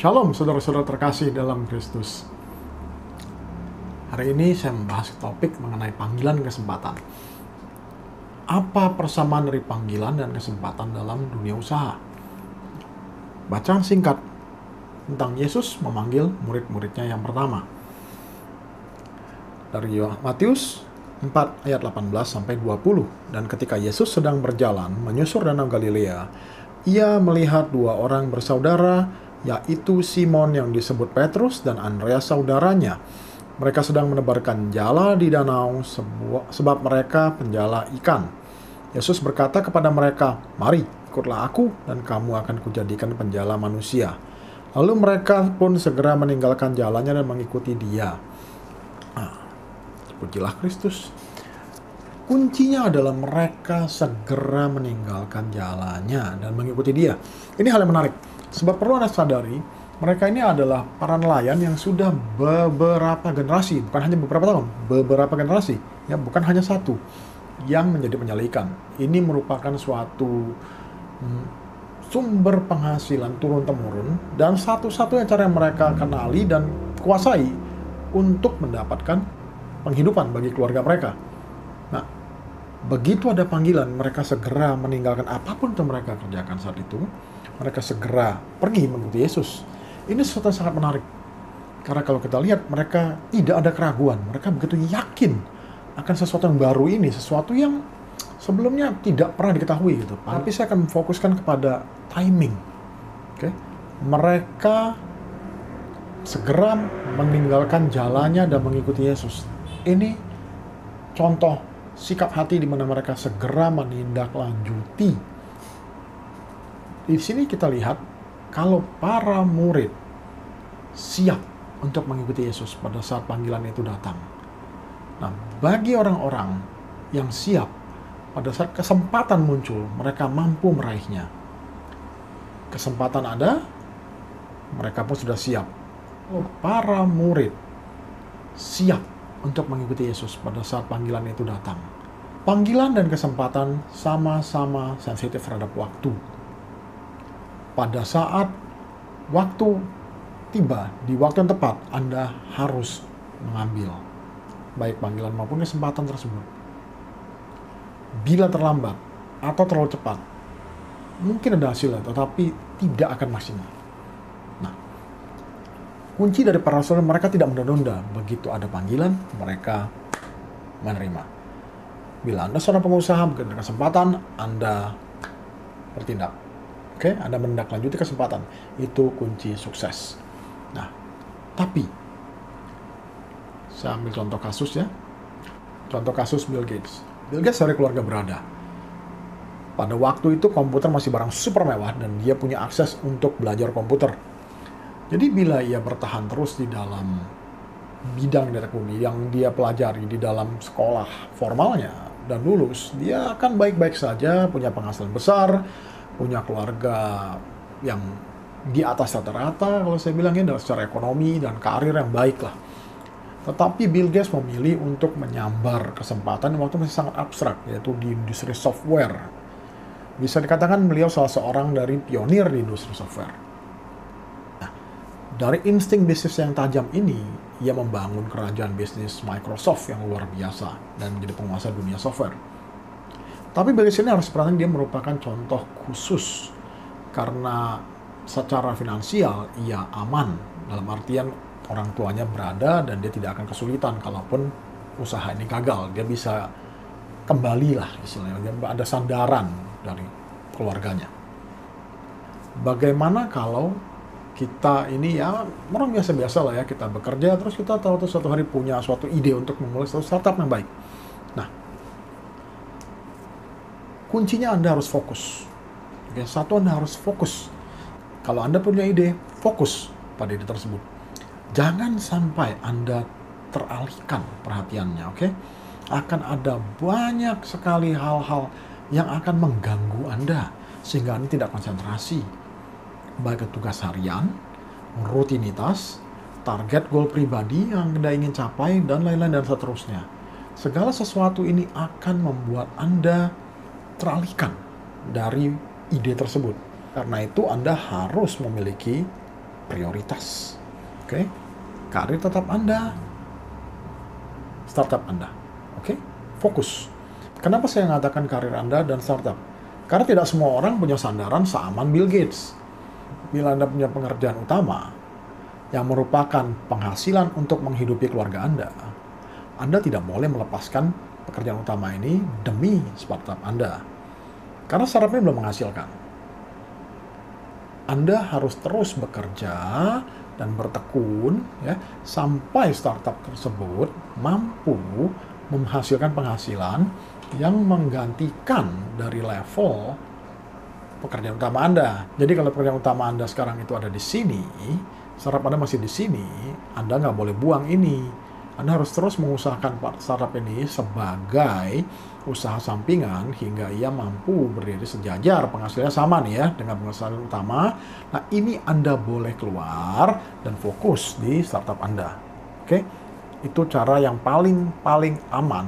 Shalom saudara-saudara terkasih dalam Kristus. Hari ini saya membahas topik mengenai panggilan dan kesempatan. Apa persamaan dari panggilan dan kesempatan dalam dunia usaha? Bacaan singkat tentang Yesus memanggil murid-muridnya yang pertama. Dari Matius 4 ayat 18-20. Dan ketika Yesus sedang berjalan menyusur danau Galilea, ia melihat dua orang bersaudara, yaitu Simon yang disebut Petrus dan Andreas saudaranya. Mereka sedang menebarkan jala di danau sebab mereka penjala ikan. Yesus berkata kepada mereka, "Mari, ikutlah aku dan kamu akan kujadikan penjala manusia." Lalu mereka pun segera meninggalkan jalannya dan mengikuti dia. Pujilah Kristus. Kuncinya adalah mereka segera meninggalkan jalannya dan mengikuti dia. Ini hal yang menarik. Sebab perlu Anda sadari, mereka ini adalah para nelayan yang sudah beberapa generasi, bukan hanya beberapa tahun, beberapa generasi, ya, bukan hanya satu, yang menjadi penjala ikan. Ini merupakan suatu sumber penghasilan turun-temurun, dan satu-satunya cara yang mereka kenali dan kuasai untuk mendapatkan penghidupan bagi keluarga mereka. Nah, begitu ada panggilan, mereka segera meninggalkan apapun yang mereka kerjakan saat itu. Mereka segera pergi mengikuti Yesus. Ini sesuatu yang sangat menarik. Karena kalau kita lihat, mereka tidak ada keraguan. Mereka begitu yakin akan sesuatu yang baru ini. Sesuatu yang sebelumnya tidak pernah diketahui. Gitu. Tapi saya akan memfokuskan kepada timing. Okay? Mereka segera meninggalkan jalannya dan mengikuti Yesus. Ini contoh sikap hati di mana mereka segera menindaklanjuti. Di sini kita lihat kalau para murid siap untuk mengikuti Yesus pada saat panggilan itu datang. Nah, bagi orang-orang yang siap pada saat kesempatan muncul, mereka mampu meraihnya. Kesempatan ada, mereka pun sudah siap. Para murid siap untuk mengikuti Yesus pada saat panggilan itu datang. Panggilan dan kesempatan sama-sama sensitif terhadap waktu. Pada saat waktu tiba, di waktu yang tepat, Anda harus mengambil baik panggilan maupun kesempatan tersebut. Bila terlambat atau terlalu cepat, mungkin ada hasilnya, tetapi tidak akan maksimal. Nah, kunci dari para rasul, mereka tidak menunda-nunda. Begitu ada panggilan, mereka menerima. Bila Anda seorang pengusaha, begitu ada kesempatan, Anda bertindak. Oke, Anda menindaklanjuti kesempatan. Itu kunci sukses. Nah, tapi saya ambil contoh kasus ya. Contoh kasus Bill Gates. Bill Gates dari keluarga berada. Pada waktu itu komputer masih barang super mewah dan dia punya akses untuk belajar komputer. Jadi bila ia bertahan terus di dalam bidang yang dia pelajari di dalam sekolah formalnya dan lulus, dia akan baik-baik saja, punya penghasilan besar, punya keluarga yang di atas rata-rata, kalau saya bilangnya dari secara ekonomi dan karir yang baik lah. Tetapi Bill Gates memilih untuk menyambar kesempatan yang waktu masih sangat abstrak, yaitu di industri software. Bisa dikatakan beliau salah seorang dari pionir di industri software. Nah, dari insting bisnis yang tajam ini, ia membangun kerajaan bisnis Microsoft yang luar biasa dan menjadi penguasa dunia software. Tapi bagi sini harus perhatikan, dia merupakan contoh khusus karena secara finansial ia aman, dalam artian orang tuanya berada dan dia tidak akan kesulitan kalaupun usaha ini gagal. Dia bisa kembali lah istilahnya, ada sandaran dari keluarganya. Bagaimana kalau kita ini ya orang biasa-biasa lah ya, kita bekerja terus kita tahu suatu hari punya suatu ide untuk memulai suatu startup yang baik. Nah, kuncinya Anda harus fokus. Oke, satu, Anda harus fokus. Kalau Anda punya ide, fokus pada ide tersebut. Jangan sampai Anda teralihkan perhatiannya, oke? Akan ada banyak sekali hal-hal yang akan mengganggu Anda, sehingga Anda tidak konsentrasi. Baik tugas harian, rutinitas, target goal pribadi yang Anda ingin capai, dan lain-lain dan seterusnya. Segala sesuatu ini akan membuat Anda teralihkan dari ide tersebut. Karena itu Anda harus memiliki prioritas. Oke? Karir tetap Anda, startup Anda. Oke? Fokus. Kenapa saya mengatakan karir Anda dan startup? Karena tidak semua orang punya sandaran seaman Bill Gates. Bila Anda punya pekerjaan utama yang merupakan penghasilan untuk menghidupi keluarga Anda tidak boleh melepaskan pekerjaan utama ini demi startup Anda. Karena startupnya belum menghasilkan. Anda harus terus bekerja dan bertekun ya, sampai startup tersebut mampu menghasilkan penghasilan yang menggantikan dari level pekerjaan utama Anda. Jadi kalau pekerjaan utama Anda sekarang itu ada di sini, startup Anda masih di sini, Anda nggak boleh buang ini. Anda harus terus mengusahakan startup ini sebagai usaha sampingan hingga ia mampu berdiri sejajar, penghasilannya sama nih ya dengan penghasilan utama. Nah ini Anda boleh keluar dan fokus di startup Anda. Oke, itu cara yang paling aman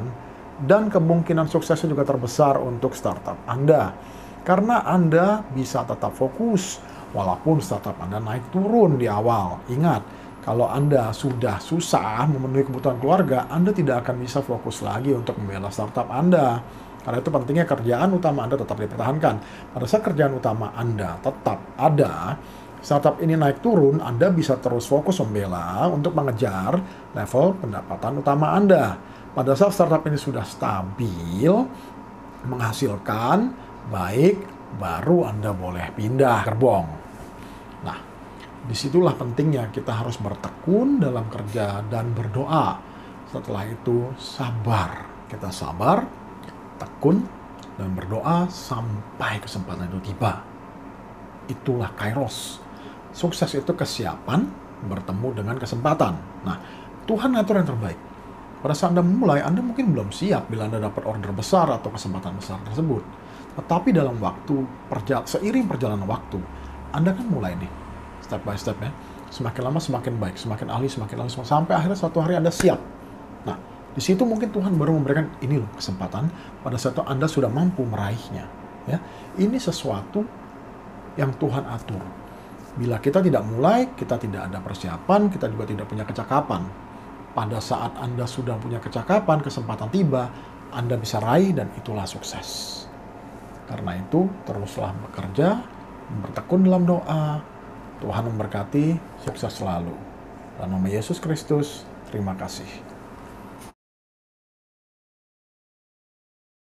dan kemungkinan suksesnya juga terbesar untuk startup Anda. Karena Anda bisa tetap fokus walaupun startup Anda naik turun di awal. Ingat, kalau Anda sudah susah memenuhi kebutuhan keluarga, Anda tidak akan bisa fokus lagi untuk membela startup Anda. Karena itu pentingnya kerjaan utama Anda tetap dipertahankan. Pada saat kerjaan utama Anda tetap ada, startup ini naik turun, Anda bisa terus fokus membela untuk mengejar level pendapatan utama Anda. Pada saat startup ini sudah stabil, menghasilkan baik, baru Anda boleh pindah gerbong. Nah, disitulah pentingnya kita harus bertekun dalam kerja dan berdoa. Setelah itu sabar. Kita sabar, tekun, dan berdoa sampai kesempatan itu tiba. Itulah kairos. Sukses itu kesiapan bertemu dengan kesempatan. Nah, Tuhan ngatur yang terbaik. Pada saat Anda memulai, Anda mungkin belum siap bila Anda dapat order besar atau kesempatan besar tersebut. Tetapi dalam seiring perjalanan waktu, Anda kan mulai nih, step by step ya. Semakin lama semakin baik, semakin ahli, sampai akhirnya suatu hari Anda siap. Nah, di situ mungkin Tuhan baru memberikan ini loh kesempatan pada saat itu Anda sudah mampu meraihnya. Ya, ini sesuatu yang Tuhan atur. Bila kita tidak mulai, kita tidak ada persiapan, kita juga tidak punya kecakapan. Pada saat Anda sudah punya kecakapan, kesempatan tiba, Anda bisa raih dan itulah sukses. Karena itu, teruslah bekerja, bertekun dalam doa. Tuhan memberkati, sukses selalu. Dalam nama Yesus Kristus, terima kasih.